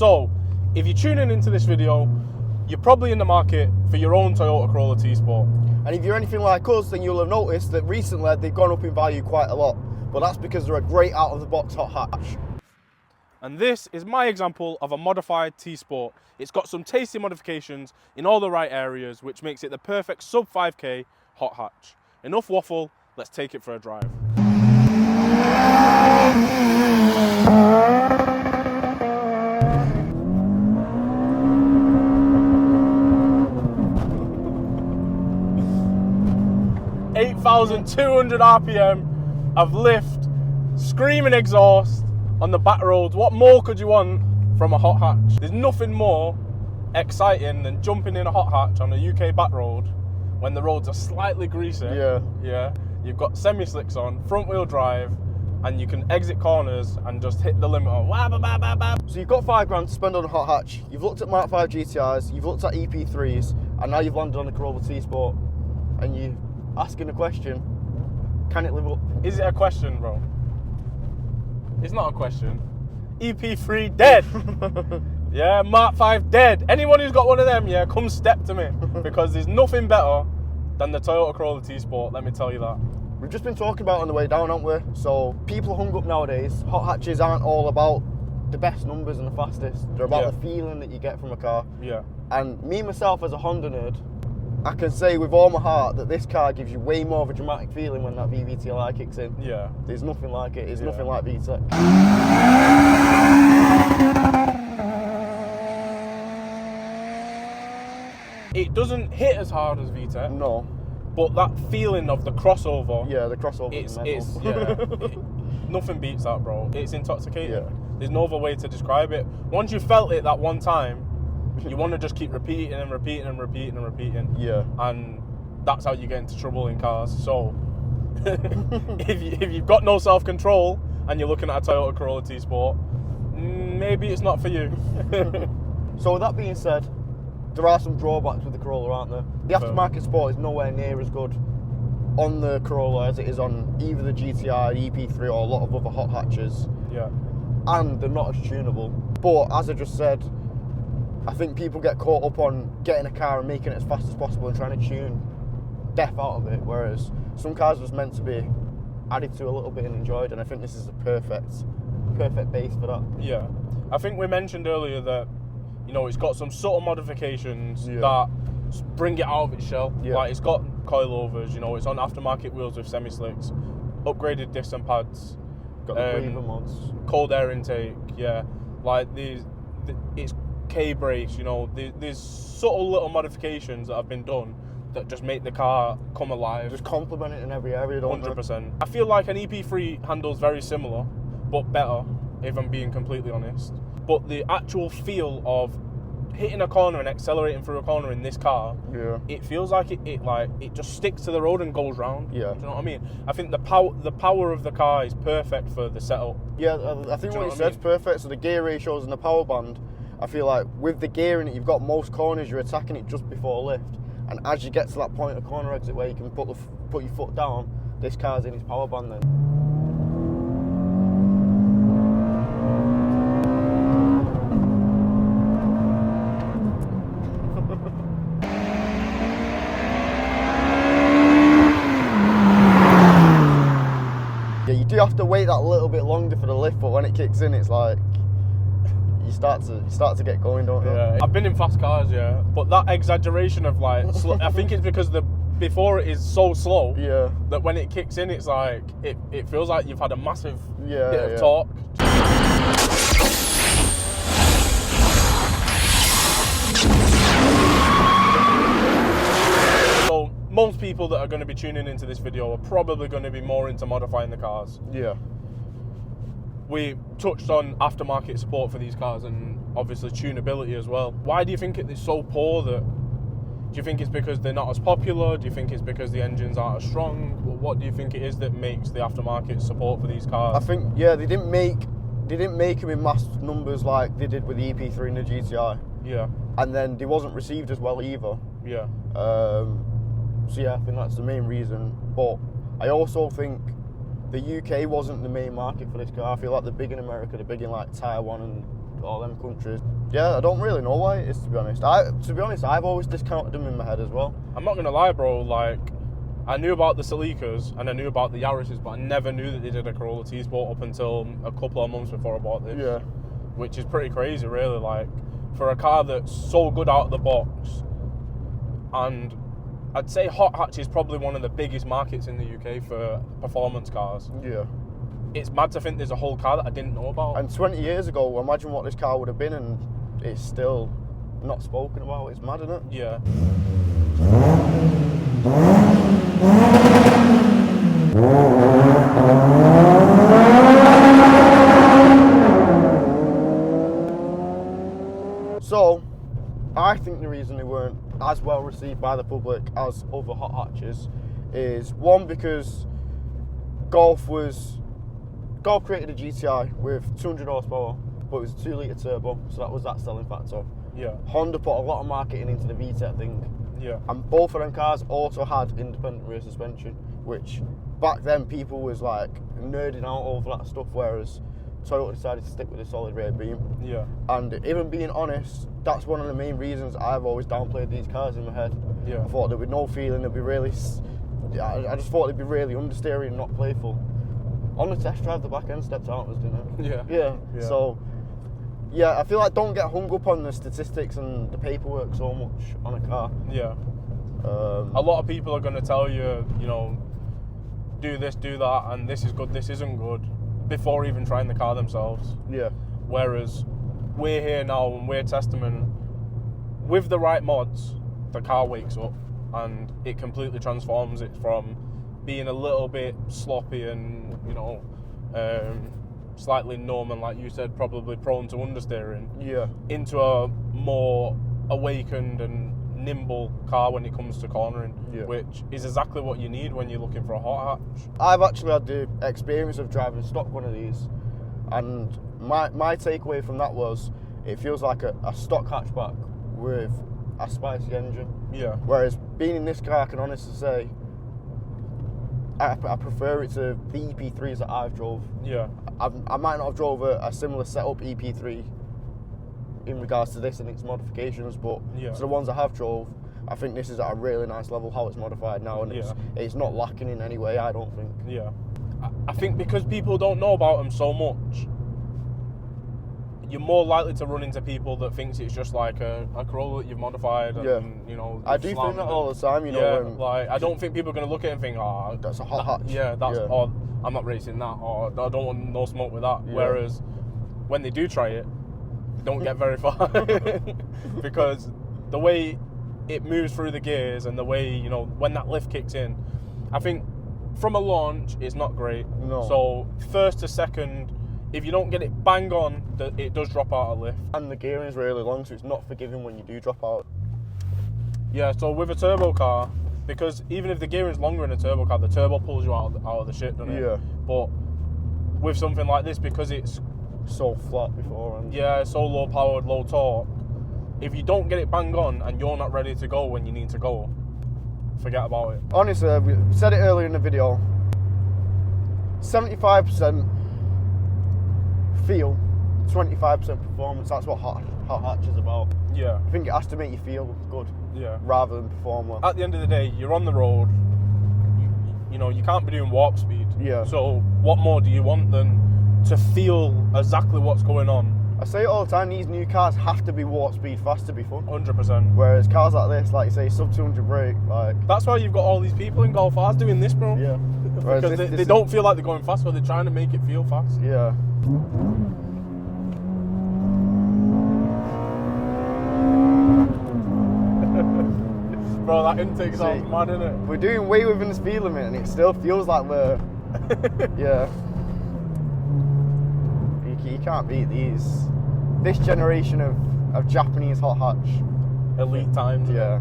So, if you're tuning into this video, you're probably in the market for your own Toyota Corolla T-Sport. And if you're anything like us, then you'll have noticed that recently they've gone up in value quite a lot. But that's because they're a great out-of-the-box hot hatch. And this is my example of a modified T-Sport. It's got some tasty modifications in all the right areas, which makes it the perfect sub 5k hot hatch. Enough waffle, let's take it for a drive. (8,200 RPM of lift, screaming exhaust on the back roads. What more could you want from a hot hatch? There's nothing more exciting than jumping in a hot hatch on a UK back road when the roads are slightly greasy. Yeah. You've got semi-slicks on, front wheel drive, and you can exit corners and just hit the limiter. So you've got £5 to spend on a hot hatch. You've looked at Mark 5 GTIs, you've looked at EP3s, and now you've landed on a Corolla T-Sport. And you're asking a question: can it live up? Is it a question, bro? It's not a question. EP3 dead. Yeah, Mark 5 dead. Anyone who's got one of them, yeah, come step to me. Because there's nothing better than the Toyota Corolla T-Sport, let me tell you that. We've just been talking about it on the way down, haven't we? So people hung up nowadays. Hot hatches aren't all about the best numbers and the fastest. They're about the feeling that you get from a car. Yeah. And me, myself, as a Honda nerd, I can say with all my heart that this car gives you way more of a dramatic feeling when that VVT-Li kicks in. Yeah. There's nothing like it. It's nothing like VTEC. It doesn't hit as hard as VTEC. No. But that feeling of the crossover. Yeah, the crossover is nothing beats that, bro. It's intoxicating. Yeah. There's no other way to describe it. Once you felt it that one time, you want to just keep repeating and repeating and repeating and repeating. Yeah. And that's how you get into trouble in cars. So if you've got no self-control and you're looking at a Toyota Corolla T-Sport, maybe it's not for you. So with that being said, there are some drawbacks with the Corolla, aren't there? The aftermarket support is nowhere near as good on the Corolla as it is on either the GTI, EP3 or a lot of other hot hatches. Yeah. And they're not as tunable. But as I just said, I think people get caught up on getting a car and making it as fast as possible and trying to tune death out of it, whereas some cars was meant to be added to a little bit and enjoyed, and I think this is a perfect base for that. Yeah. I think we mentioned earlier that, you know, it's got some subtle modifications that bring it out of its shell. Yeah. Like, it's got coilovers, you know, it's on aftermarket wheels with semi-slicks, upgraded disc and pads. Got the breather mods. Cold air intake, yeah. Like, it's K-brace, you know, there's subtle little modifications that have been done that just make the car come alive. Just complement it in every area, don't 100%. I feel like an EP3 handles very similar, but better, if I'm being completely honest. But the actual feel of hitting a corner and accelerating through a corner in this car, it feels like it just sticks to the road and goes round. Yeah. Do you know what I mean? I think the power of the car is perfect for the setup. Yeah, I think what you said's perfect. So the gear ratios and the power band, I feel like with the gearing that you've got, most corners you're attacking it just before lift, and as you get to that point of corner exit where you can put your foot down, this car's in its power band then. Yeah, you do have to wait that little bit longer for the lift, but when it kicks in, it's like you start to get going, don't you? Yeah, I've been in fast cars, but that exaggeration of like, I think it's because before it is so slow that when it kicks in, it's like it feels like you've had a massive bit of torque. So most people that are going to be tuning into this video are probably going to be more into modifying the cars. Yeah. We touched on aftermarket support for these cars and obviously tunability as well. Why do you think it's so poor? Do you think it's because they're not as popular? Do you think it's because the engines aren't as strong? What do you think it is that makes the aftermarket support for these cars? I think they didn't make them in mass numbers like they did with the EP3 and the GTI. Yeah. And then they wasn't received as well either. Yeah. So yeah, I think that's the main reason. But I also think the UK wasn't the main market for this car. I feel like they're big in America, they're big in like Taiwan and all them countries. Yeah, I don't really know why it is, to be honest. I've always discounted them in my head as well. I'm not gonna lie, bro. Like, I knew about the Celicas and I knew about the Yaris's, but I never knew that they did a Corolla T-Sport up until a couple of months before I bought this. Yeah. Which is pretty crazy, really. Like, for a car that's so good out of the box, and I'd say hot hatch is probably one of the biggest markets in the UK for performance cars. Yeah. It's mad to think there's a whole car that I didn't know about. And 20 years ago, imagine what this car would have been, and it's still not spoken about. It's mad, isn't it? Yeah. So, I think the reason they weren't as well received by the public as other hot hatches is, one, because Golf created a GTI with 200 horsepower, but it was a 2-litre turbo, so that was that selling factor. Yeah. Honda put a lot of marketing into the VTEC thing. Yeah. And both of them cars also had independent rear suspension, which back then people was like nerding out over that stuff, whereas Toyota decided to stick with a solid rear beam. Yeah. And even being honest, that's one of the main reasons I've always downplayed these cars in my head. Yeah. I thought there'd be no feeling, there'd be really, I just thought they'd be really understeering and not playful. On the test drive, the back end stepped out, didn't it? Yeah. Yeah. So, yeah, I feel like don't get hung up on the statistics and the paperwork so much on a car. Yeah. A lot of people are going to tell you, you know, do this, do that, and this is good, this isn't good, before even trying the car themselves. Yeah. Whereas we're here now and we're testament, with the right mods, the car wakes up and it completely transforms it from being a little bit sloppy and, you know, slightly numb and, like you said, probably prone to understeering, Yeah. into a more awakened and nimble car when it comes to cornering, Yeah. which is exactly what you need when you're looking for a hot hatch. I've actually had the experience of driving stock one of these, and my takeaway from that was it feels like a stock hatchback with a spicy engine. Yeah. Whereas being in this car, I can honestly say I prefer it to the EP3s that I've drove. Yeah. I might not have drove a similar setup EP3 in regards to this and its modifications, but Yeah. to the ones I have drove, I think this is at a really nice level how it's modified now, and it's not lacking in any way, I don't think. Yeah. I think because people don't know about them so much, you're more likely to run into people that thinks it's just like a Corolla that you've modified and, you know, I do think that all the time, you know. Yeah, when like, I don't think people are going to look at it and think, oh, that's a hot hatch. Yeah, that's, or I'm not racing that, or I don't want no smoke with that. Yeah. Whereas when they do try it, they don't get very far. Because the way it moves through the gears and the way, you know, when that lift kicks in, I think from a launch, it's not great. No. So first to second, if you don't get it bang on, it does drop out of lift. And the gearing is really long, so it's not forgiving when you do drop out. Yeah, so with a turbo car, because even if the gearing is longer in a turbo car, the turbo pulls you out of the shit, doesn't it? Yeah. But with something like this, because it's so flat before, and so low powered, low torque, if you don't get it bang on and you're not ready to go when you need to go, forget about it. honestly, we said it earlier in the video, 75% feel, 25% performance. That's what hot hatch is about. Yeah. I think it has to make you feel good, Yeah. rather than perform well. At the end of the day, you're on the road. You know, you can't be doing warp speed. Yeah. So what more do you want than to feel exactly what's going on? I say it all the time, these new cars have to be warp speed fast to be fun. 100%. Whereas cars like this, like you say, sub 200 brake, like... That's why you've got all these people in Golf R's doing this, bro. Yeah. Because they don't feel like they're going fast, but they're trying to make it feel fast. Yeah. Bro, that intake sounds mad, innit? We're doing way within the speed limit and it still feels like we're... yeah. You can't beat these. This generation of Japanese hot hatch. Elite times. Yeah.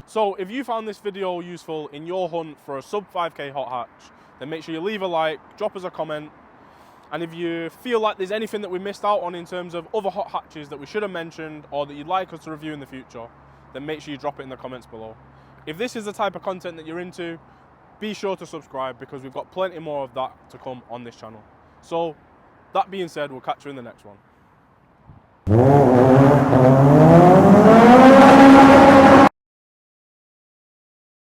So if you found this video useful in your hunt for a sub 5k hot hatch, then make sure you leave a like, drop us a comment, and if you feel like there's anything that we missed out on in terms of other hot hatches that we should have mentioned or that you'd like us to review in the future, then make sure you drop it in the comments below. If this is the type of content that you're into, be sure to subscribe because we've got plenty more of that to come on this channel. So that being said, we'll catch you in the next one.